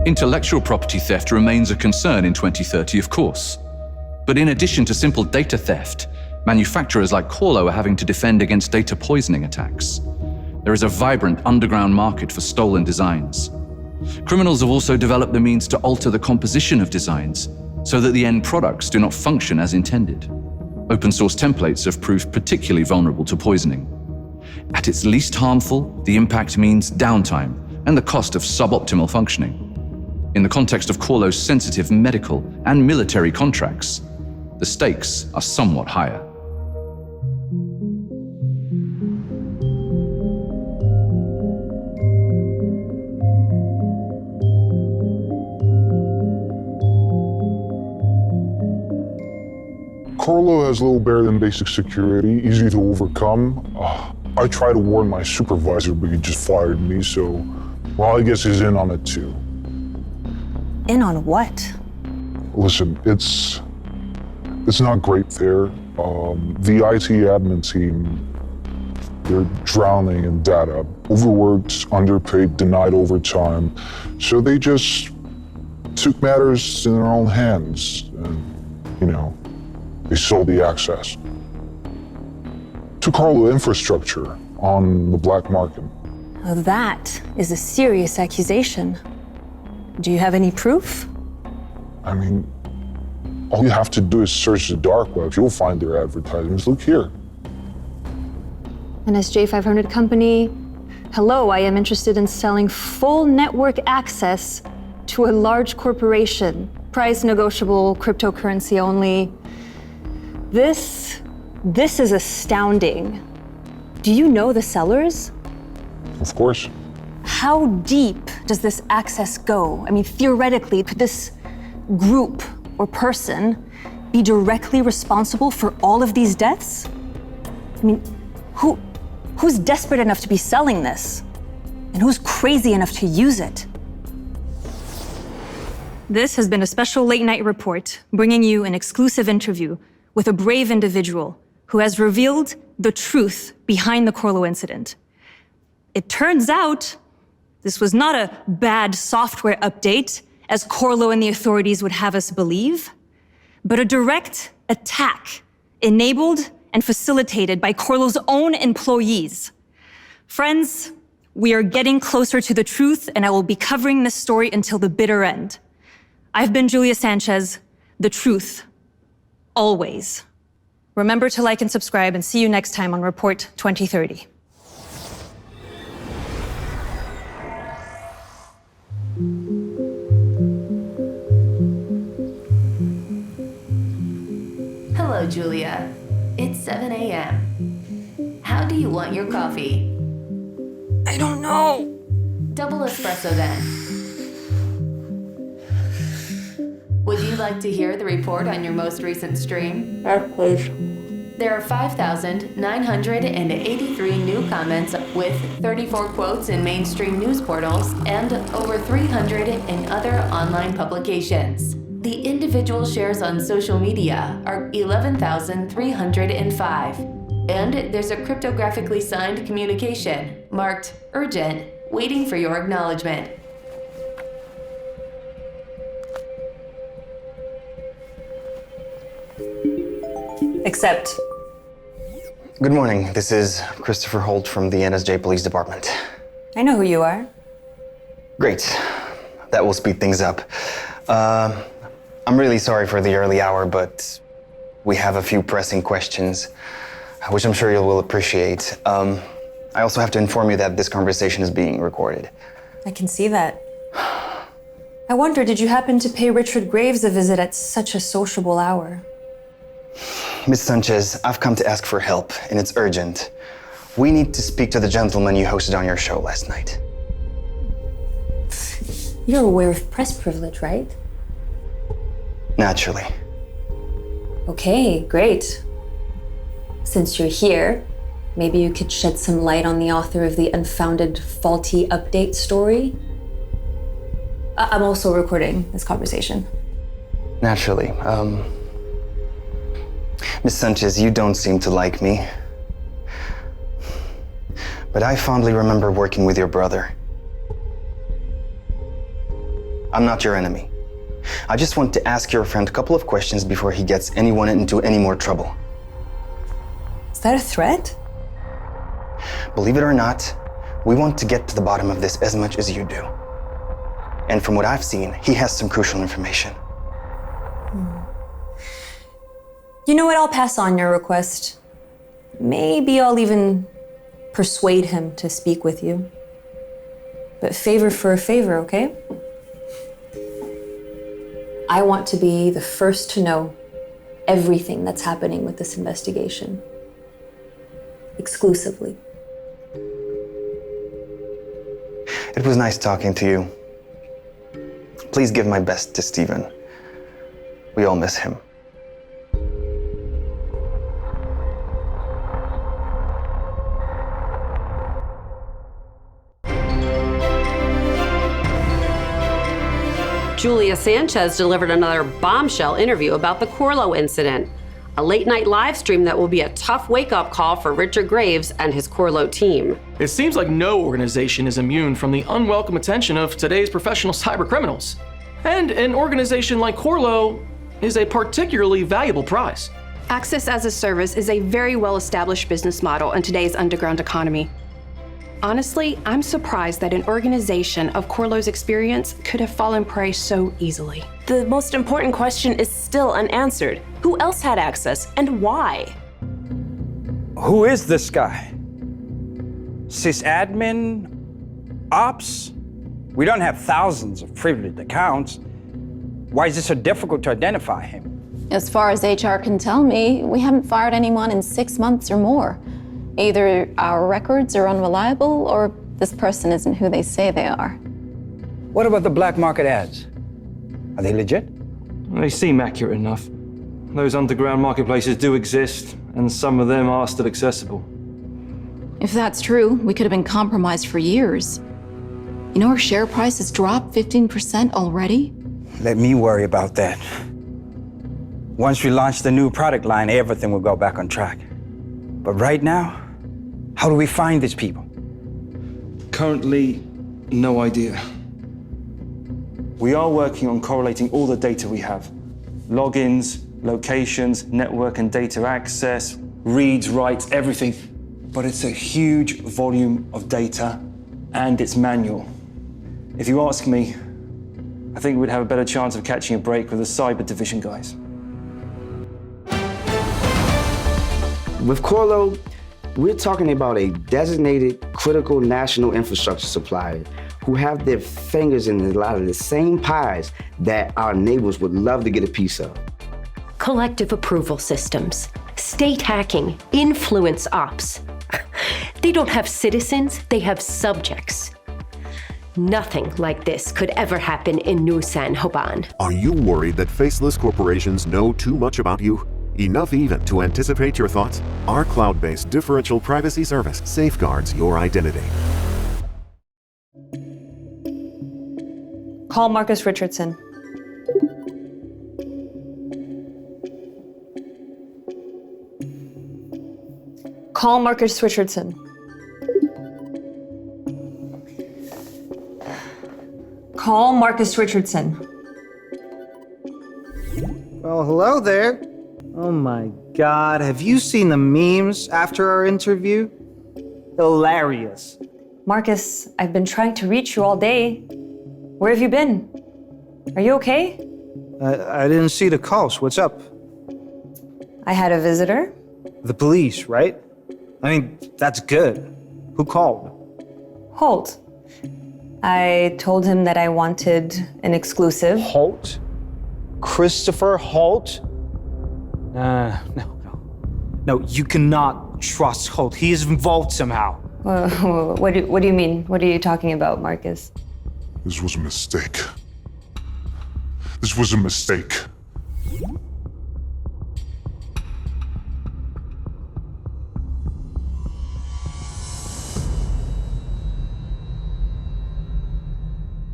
Intellectual property theft remains a concern in 2030, of course. But in addition to simple data theft, manufacturers like KoRLo are having to defend against data poisoning attacks. There is a vibrant underground market for stolen designs. Criminals have also developed the means to alter the composition of designs so that the end products do not function as intended. Open source templates have proved particularly vulnerable to poisoning. At its least harmful, the impact means downtime and the cost of suboptimal functioning. In the context of KoRLo's sensitive medical and military contracts, the stakes are somewhat higher. KoRLo has little better than basic security, easy to overcome. I tried to warn my supervisor, but he just fired me, so, well, I guess he's in on it too. In on what? Listen, it's not great there. The IT admin team, they're drowning in data. Overworked, underpaid, denied overtime. So they just took matters in their own hands and, they sold the access to KoRLo infrastructure on the black market. Now that is a serious accusation. Do you have any proof? I mean, all you have to do is search the dark web. You'll find their advertisements. Look here. An SJ500 company. Hello, I am interested in selling full network access to a large corporation. Price negotiable, cryptocurrency only. This is astounding. Do you know the sellers? Of course. How deep does this access go? I mean, theoretically, could this group or person be directly responsible for all of these deaths? I mean, who's desperate enough to be selling this? And who's crazy enough to use it? This has been a special late-night report, bringing you an exclusive interview with a brave individual who has revealed the truth behind the KoRLo incident. It turns out this was not a bad software update, as KoRLo and the authorities would have us believe, but a direct attack enabled and facilitated by KoRLo's own employees. Friends, we are getting closer to the truth, and I will be covering this story until the bitter end. I've been Julia Sanchez, the truth, always. Remember to like and subscribe, and see you next time on Report 2030. Hello, Julia. It's 7 a.m. How do you want your coffee? I don't know. Double espresso then. Would you like to hear the report on your most recent stream? Yes, please. There are 5,983 new comments with 34 quotes in mainstream news portals and over 300 in other online publications. The individual shares on social media are 11,305. And there's a cryptographically signed communication marked urgent, waiting for your acknowledgement. Accept. Good morning. This is Christopher Holt from the NSJ Police Department. I know who you are. Great. That will speed things up. I'm really sorry for the early hour, but we have a few pressing questions, which I'm sure you will appreciate. I also have to inform you that this conversation is being recorded. I can see that. I wonder, did you happen to pay Richard Graves a visit at such a sociable hour? Miss Sanchez, I've come to ask for help, and it's urgent. We need to speak to the gentleman you hosted on your show last night. You're aware of press privilege, right? Naturally. Okay, great. Since you're here, maybe you could shed some light on the author of the unfounded faulty update story? I'm also recording this conversation. Naturally. Miss Sanchez, you don't seem to like me. But I fondly remember working with your brother. I'm not your enemy. I just want to ask your friend a couple of questions before he gets anyone into any more trouble. Is that a threat? Believe it or not, we want to get to the bottom of this as much as you do. And from what I've seen, he has some crucial information. You know what? I'll pass on your request. Maybe I'll even persuade him to speak with you. But favor for a favor, okay? I want to be the first to know everything that's happening with this investigation. Exclusively. It was nice talking to you. Please give my best to Steven. We all miss him. Julia Sanchez delivered another bombshell interview about the Corlo incident, a late-night live stream that will be a tough wake-up call for Richard Graves and his Corlo team. It seems like no organization is immune from the unwelcome attention of today's professional cybercriminals. And an organization like Corlo is a particularly valuable prize. Access as a service is a very well-established business model in today's underground economy. Honestly, I'm surprised that an organization of Corlo's experience could have fallen prey so easily. The most important question is still unanswered. Who else had access and why? Who is this guy? Sysadmin? Ops? We don't have thousands of privileged accounts. Why is it so difficult to identify him? As far as HR can tell me, we haven't fired anyone in 6 months or more. Either our records are unreliable or this person isn't who they say they are. What about the black market ads? Are they legit? They seem accurate enough. Those underground marketplaces do exist, and some of them are still accessible. If that's true, we could have been compromised for years. You know, our share price has dropped 15% already. Let me worry about that. Once we launch the new product line, everything will go back on track. But right now, how do we find these people? Currently, no idea. We are working on correlating all the data we have. Logins, locations, network and data access, reads, writes, everything. But it's a huge volume of data, and it's manual. If you ask me, I think we'd have a better chance of catching a break with the cyber division guys. With Corlo, we're talking about a designated critical national infrastructure supplier who have their fingers in a lot of the same pies that our neighbors would love to get a piece of. Collective approval systems, state hacking, influence ops. They don't have citizens, they have subjects. Nothing like this could ever happen in New San Joban. Are you worried that faceless corporations know too much about you? Enough even to anticipate your thoughts? Our cloud-based differential privacy service safeguards your identity. Call Marcus Richardson. Call Marcus Richardson. Call Marcus Richardson. Well, hello there. Oh my God, have you seen the memes after our interview? Hilarious. Marcus, I've been trying to reach you all day. Where have you been? Are you okay? I didn't see the calls. What's up? I had a visitor. The police, right? I mean, that's good. Who called? Holt. I told him that I wanted an exclusive. Holt? Christopher Holt? No, you cannot trust Holt. He is involved somehow. What do you mean? What are you talking about, Marcus? This was a mistake. This was a mistake.